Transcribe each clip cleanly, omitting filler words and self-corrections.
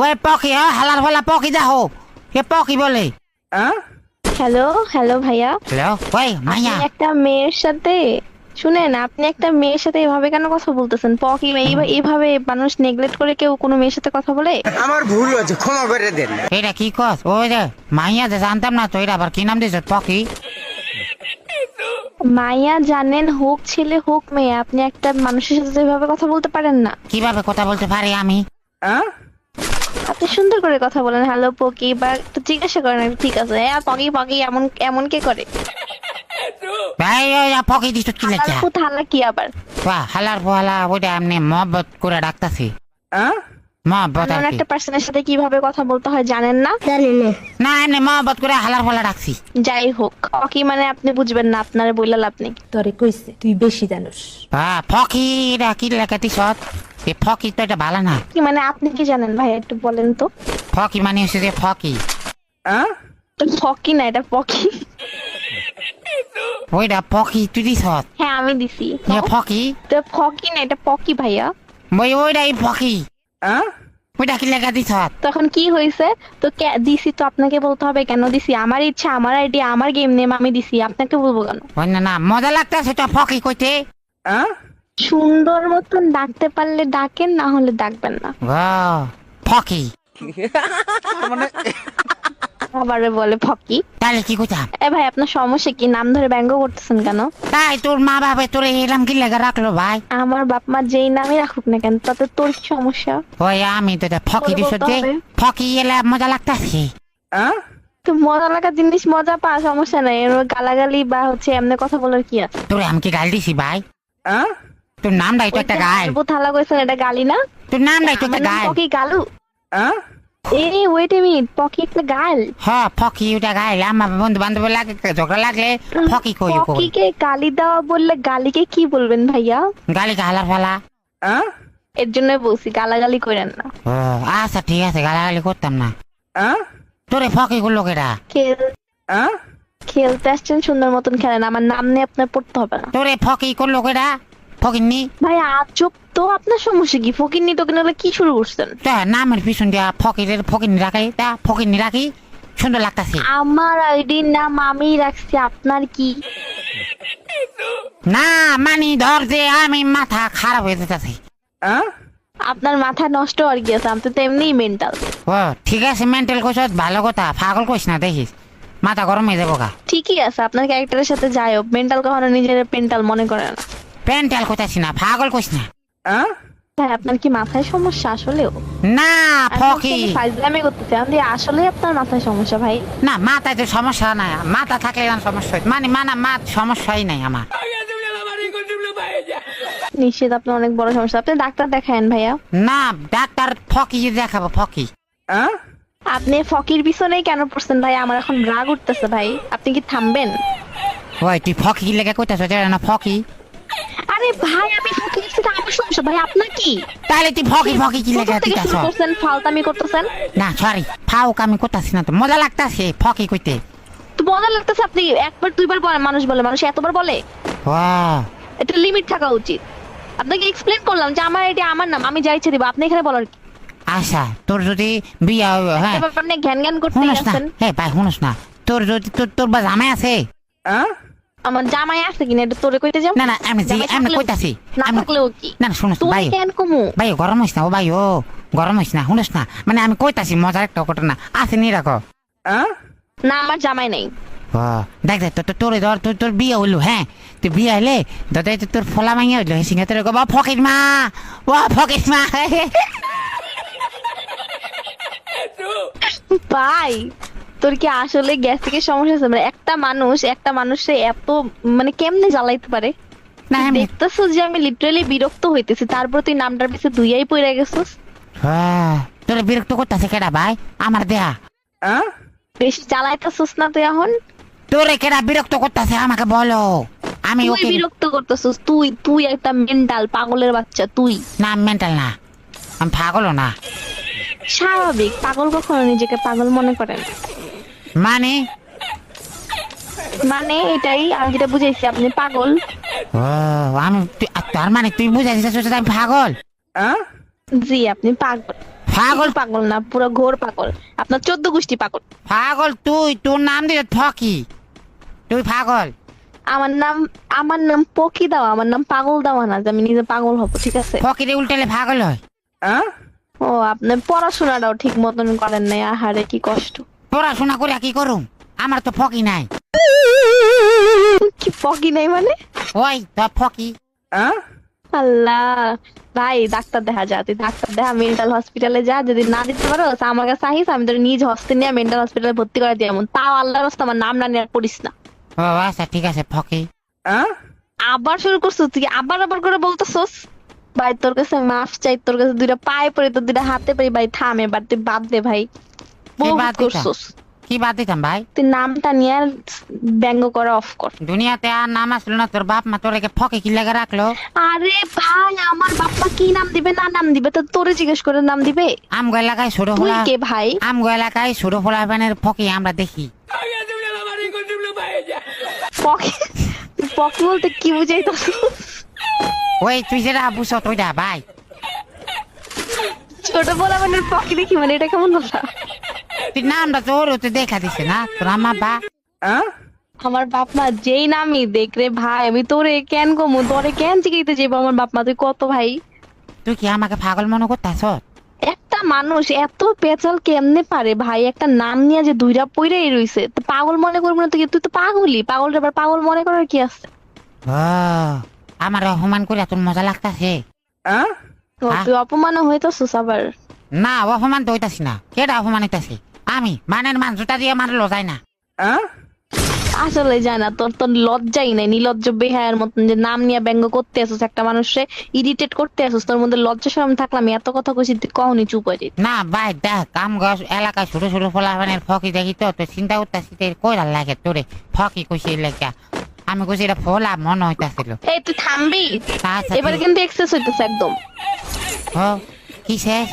ওই পকি হালার ফালা পকি দেখো এ পকি বলে। হ্যালো হ্যালো ভাইয়া, হ্যালো ওই মাইয়া আপনি একটা মেয়ের সাথে শুনেন, আপনি একটা মেয়ের সাথে এভাবে কেন কথা বলতেছেন? পকি এইভাবে মানুষ নেগলেক্ট করে কেউ কোনো মেয়ের সাথে কথা বলে? আমার ভুল হয়েছে, ক্ষমা করে দেন। এটা কি কস? ওই যে মাইয়া যে জানতাম না তো, এটা আবার কি নাম দিয়েছ পকি? মাইয়া জানেন, হোক ছেলে হোক মেয়ে, আপনি একটা মানুষের সাথে এভাবে কথা বলতে পারেন না। কিভাবে কথা বলতে পারি আমি? আপনি সুন্দর করে কথা বলেন, হ্যালো পকি, বা একটু জিজ্ঞাসা করেন ঠিক আছে, হ্যাঁ পকি পকি এমন এমন কে করে? ভাই ওই পকি দিছ কি লেখা? থালা কি আবার? বাহ হালার ফালা ওইটা এমনি মহব্বত করে ডাকতাছি। মহব্বত আর এমন কি? একটা পার্সনের সাথে কিভাবে কথা বলতে হয় জানেন না? না এমনি মহব্বত করে হালার ফালা ডাকছি। যাই হোক, পকি মানে আপনি বুঝবেন না, আপনার বইলা লাভ নেই। তোরে কইছে তুই বেশি জানোস। ফকি এটা কি লেখা দিছ? এ ফকি তো এটা ভালো না। কি মানে আপনি কি জানেন ভাই, একটু বলেন তো। ফকি মানে হচ্ছে যে ফকি। ফকি না, এটা পকি। ওইটা পকি তুই দিছ? হ্যাঁ আমি দিছি। এ ফকি তো ফকি না, এটা পকি ভাইয়া। ওইটাই ফকি। ওইটা কি লেখা দিছ? তখন কি হয়েছে? তো দিছি তো আপনাকে বলতে হবে কেন দিছি? আমার ইচ্ছা, আমার আইডিয়া, আমার গেম নেম, আমি দিছি, আপনাকে বলবো কেন? ওই না না মজা লাগতেছে তো ফকি কইতে। সুন্দর মতন ডাকতে পারলে ডাকেন, না হলে ডাকবেন না। ফকি আবারে বলে ফকি। তাহলে কি কইতাম? এ ভাই আপনার সমস্যা কি? নাম ধরে ব্যঙ্গ করতেছেন কেন? তাই তোর মা বাবা তোর এলাম কি লেখা রাখলো ভাই? আমার বাপ মা যেই নামই রাখুক না কেন, তাতে তোর কি সমস্যা? ওই আমি তো ফকি তোর দিছ বলতে যে হবে। ফকি এলে মজা লাগতেছে। তো মজা লাগা জিনিস মজা পা, সমস্যা নাই। এর গালাগালি বা হচ্ছে এমনি কথা বলার কি আছে? তোর আমি কি গাল দিছি ভাই? তোর নামটাই তো একটা গাল। থালা কইছেন, এটা গালি না? তোর নামটাই তো একটা আমার নাম গাল। পকি গালু। ওয়েট এ মিনিট, পকি একটা গাল? হ্যাঁ ফকি ওটা গাল। আমার বন্ধু বান্ধব লাগে ঝগড়া লাগলে ফকি কই কই। পকিকে গালি দেওয়া বললে গালিকে কি বলবেন ভাইয়া? গালি হালার ফালা। এর জন্য বলছি গালাগালি করেন না। ও আচ্ছা ঠিক আছে, গালাগালি করতাম না। তোরে ফকি করলো কেটা? খেলতে আসছেন, সুন্দর মতন খেলেন, আমার নাম নিয়ে আপনার পড়তে হবে না। তোরে ফকি করলো কেটা? ফকিন্নি ভাই আজব তো, আপনার সমস্যা কি? ফকিন্নি তো কিনা কি শুরু করছেন? নামের পিছন দিয়া ফকিরের ফকিন্নি রাখাই তা ফকিন্নি রাখি সুন্দর লাগতাছে। আমার আইডির নাম আমি রাখছি, আপনার কি? না মানি ধর যে আমি মাথা খারাপ হয়ে যেতেছে। আপনার মাথা নষ্ট আর কি আছে? আমি তো এমনিই মেন্টাল। ও ঠিক আছে, মেন্টাল কইস ভালো কথা, পাগল কইস না দেখিস মাথা গরম হয়ে যাবো গা। ঠিকই আছে, আপনার ক্যারেক্টারের সাথে যাই হোক, মেন্টাল কখনো নিজের পেন্টাল মনে করে না। পেন্টাল কইতাছি না, পাগল কইস না। ভাই আপনার কি মাথায় সমস্যা আসলেও? না ফকি ফাইজলামি করতেছে, আমি আসলে আপনার মাথায় সমস্যা ভাই। না মাথায় তো সমস্যা নাই, মাথা থাকলে সমস্যা হয় মানে মাথ সমস্যাই নাই আমার। নিশ্চিত আপনার অনেক বড় সমস্যা, আপনি ডাক্তার দেখায়েন ভাইয়া। না ডাক্তার ফকি দেখাবো ফকি। আপনি ফকির পিছনেই কেন পড়ছেন ভাই? আমার এখন রাগ উঠতেছে ভাই, আপনি কি থামবেন? ওই তুই ফকি লেগে কইতাছ না ফকি? আরে ভাই আমি ফকির, সেটা আমার সমস্যা ভাই, আপনার কি? তাহলে তুই ফকি ফকি কি লেগে দিতাছ? করছেন ফালতামি করতেছেন। না সরি ফাউক আমি করতাছি না, তো মজা লাগতাছে ফকি কইতে। তো মজা লাগতেছে, আপনি একবার দুইবার বলে মানুষ বলে, মানুষ এতবার বলে? একটা লিমিট থাকা উচিত। আপনাকে এক্সপ্লেন করলাম যে আমার এটা আমার নাম, আমি যাই ইচ্ছে দিব, আপনি এখানে বলার কি? আচ্ছা তোর যদি বিয়া হ্যাঁ আপনি ঘ্যান ঘ্যান করতে শুনস না, আছেন। হ্যাঁ ভাই শুনস না, তোর যদি তোর বা জামাই আছে? আমার জামাই আছে কিনা এটা তোরে কইতে যাব? না না আমি কইতাছি না থাকলেও কি? না না শুনস তুই ভাই কেন কমু? ভাই গরম হইস না ও ভাই, ও গরম হইস না, শুনস না মানে আমি কইতাছি মজার একটা ঘটনা আছে নি রাখো। না আমার জামাই নেই। দেখ দেখ তোর ধর তোর বিয়ে হইলো, হ্যাঁ তুই বিয়ে হইলে দাদা তোর ফলা মাইয়া হইলো, সিঙ্গা তোর ফকির মা, ও ফকির মা। ভাই তোর কি আসলে গ্যাস্ট্রিকের সমস্যা আছে? মানে একটা মানুষে এত মানে কেমনে জ্বালাইতে পারে? না আমি দেখতেছো যে আমি লিটারালি বিরক্ত হইতেছি, তারপর তুই নামটার পিছে দুইয়াই পড়ে গেছিস। তোর বিরক্ত করতেছে কেডা ভাই? আমার দেয়া বেশি জ্বালাইতেছিস না তুই এখন? তোরে কেডা বিরক্ত করতেছে আমাকে বলো। আমি তুই ওকে বিরক্ত করতেছিস, তুই একটা মেন্টাল পাগলের বাচ্চা তুই। না মেন্টাল না, আমি পাগলও না। স্বাভাবিক, পাগল কখনো নিজেকে পাগল মনে করেন? মানে মানে এটাই আমি যেটা বুঝাইছি, আপনি পাগল। আমি তার মানে তুই বুঝাইছিস আমি পাগল? জি আপনি পাগল। পাগল পাগল না, পুরো ঘোর পাগল। আপনার 14 গোষ্ঠী পাগল। পাগল তুই, তোর নাম দিয়ে ফকি, তুই পাগল। আমার নাম পকি দাও, আমার নাম পাগল দাওয়া না যে আমি নিজে পাগল হব, ঠিক আছে? ফকিরে উল্টালে পাগল হয়। ও, আপনি পড়াশোনাটাও ঠিক মতন করেন নাই, আহারে কি কষ্ট। পড়াশোনা করে কি করুম, আমার তো ফকি নাই। কি পকি নাই মানে? ওই তো ফকি। আল্লাহ, ভাই ডাক্তার দেখা যা, তুই ডাক্তার দেখা, মেন্টাল হসপিটালে যা। যদি না দিতে পারো আমার কাছে আহিস, আমি তোর নিজ হস্তে নিয়ে মেন্টাল হসপিটালে ভর্তি করে দিই। এমন তাও আল্লাহর রাস্তা আমার নাম না নিয়ে আর পড়িস না। ও আচ্ছা ঠিক আছে ফকি। আবার শুরু করছিস তুই, আবার করে বলতেছস। ভাই তোর কাছে মাফ চাই, তোর কাছে দুইটা পায়ে পড়ি, তোর দুইটা হাতে পড়ি। ভাই থাম এবার, তুই বাদ দে ভাই, বহুত বাদ দিতাম? করছস। কি বাদ দিতাম ভাই? তুই নামটা নিয়ে আর ব্যঙ্গ করা অফ কর। দুনিয়াতে আর নাম আসলো না, তোর বাপ মা তোরে ফকি কি লেগে রাখলো? আরে ভাই, আমার বাপ্পা কি নাম দিবে না নাম দিবে তো তোরে জিজ্ঞেস করে নাম দিবে? আমগো এলাকায় ছোট তুই ফোলা, কে ভাই? আমগো এলাকায় ছোট ফোলা বানের ফকি আমরা দেখি। পকি, তুই পকি বলতে কি বুঝাইতাছ? ওই তুই যেটা বুঝছ ওইটা ভাই। ছোট বলা মানে পকি দেখি মানে এটা কেমন কথা? তুই নামটা তোর তুই দেখা দিছে না তোর আমা বা। আমার বাপ মা যেই নামই দেখ রে ভাই, আমি তোরে কেন কমু, তোরে কেন জিগাইতে যাবো? আমার বাপ মা তুই কত ভাই? তুই কি আমাকে পাগল মনে করতাছ? একটা মানুষ এত পেঁচাল কেমনে পারে ভাই? একটা নাম নিয়ে যে দুইটা পইরাই রইছে, তো পাগল মনে করবো না? তুই তো পাগলই, পাগল আবার পাগল মনে করার কি আছে? ও আমার অপমান করে তোর মজা লাগতাছে? তুই অপমান হইতাছিস আবার? না অপমান তো হইতাছি না। কেডা অপমান হইতাছি? আমি মানের মান জুতা দিয়ে মারলো যায় না। আসলে যায় না, তোর তোর লজ্জাই নাই, নির্লজ্জ বেহায়ার মতন যে নাম নিয়ে ব্যঙ্গ করতে আসিস, একটা মানুষে ইরিটেট করতে আসিস। তোর মধ্যে লজ্জা শরম থাকলে আমি এত কথা কইছি তুই কখনই চুপ হয়ে যেত না ভাই দেখ, কাম গাছ এলাকায় ছোট ছোট ফোলা বানের ফকি দেখি তো তো চিন্তা করতেছি কইরা লাগে তোরে ফকি কইছি লেখা। আমি কইছি এটা ফোলা মনে হইতাছিল। এই তুই থামবি? আচ্ছা, এবার ঠিক- কিন্তু এক্সেস হইতেছে একদম। ও কি শেষ?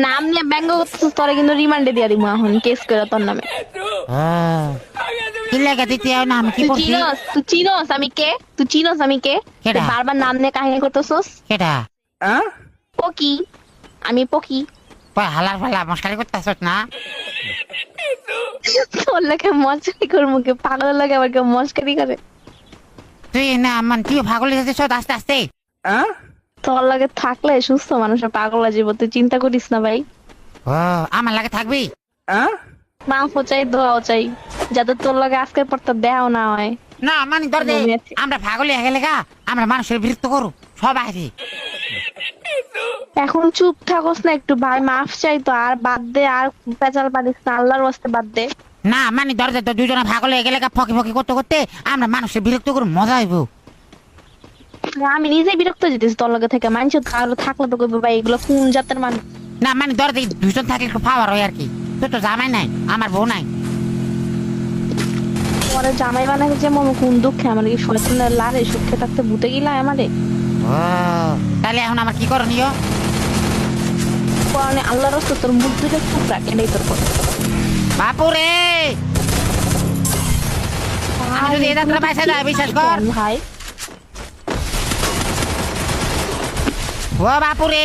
নাম নিয়ে ব্যঙ্গ করতেছিস, তোরে কিন্তু রিমান্ডে দিয়া দিব এখন, কেস করে তোর নামে। ও কি লেখা দিতে হয় না? আমি কি করছি? তুই চিনোস আমি কে? তুই চিনোস আমি কে? কেডা? তুই বারবার নাম নিয়ে কাহিনী করতেছস। কেডা? পকি, আমি পকি। কই হালার ফালা মশকারি করতেছ না? তোর লাগে মস্কারি করবো, কে পাগলের লাগে আবার কেউ মস্কারি করে? তুই না মান তুই পাগল হয়ে যাচ্ছিস আস্তে আস্তে। তোর লাগে থাকলে সুস্থ মানুষের পাগল হয়ে যাবো, তুই চিন্তা করিস না ভাই। ও আমার লাগে থাকবি? মাফও চাই, দোয়াও চাই, যাতে তোর লাগে আজকের পর তোর দেখাও না হয়। না মানে ধর দে, আমরা পাগল হয়ে গেলে গা আমরা মানুষের বিরক্ত করু সব আছে। এখন চুপ থাকস না একটু ভাই, মাফ চাই তো, আর বাদ দে, আর পেঁচাল পারিস না, আল্লাহর ওয়াস্তে বাদ দে। না মানে ধর দে, তো দুজনে পাগল হয়ে গেলে গা ফকি ফকি করতে করতে আমরা মানুষের বিরক্ত করু, মজা হইব। আমি নিজেই বিরক্ত যেতেছি তোর লগে থেকে, মানুষ আরো থাকলে তো কইবো ভাই এগুলো কোন জাতের মানুষ। না মানে ধর দে দুজন থাকলে একটু পাওয়ার হয় আর কি। তোর তো জামাই নাই, আমার বউ নাই। পরে জামাই বানাকে যে মম কোন দুঃখে, আমার কি শয়তানের লারে সুখে থাকতে ভূতে গিলা আমারে। ও তাহলে এখন আমার কি করণীয়? পরে আল্লাহর রাস্তা তোর মুখ দুটো খুব রাখ, এটাই তোর কথা। বাপুরে আমি যদি এটা তোরা পয়সা দেয় বিশ্বাস কর। ভাই ও বাপুরে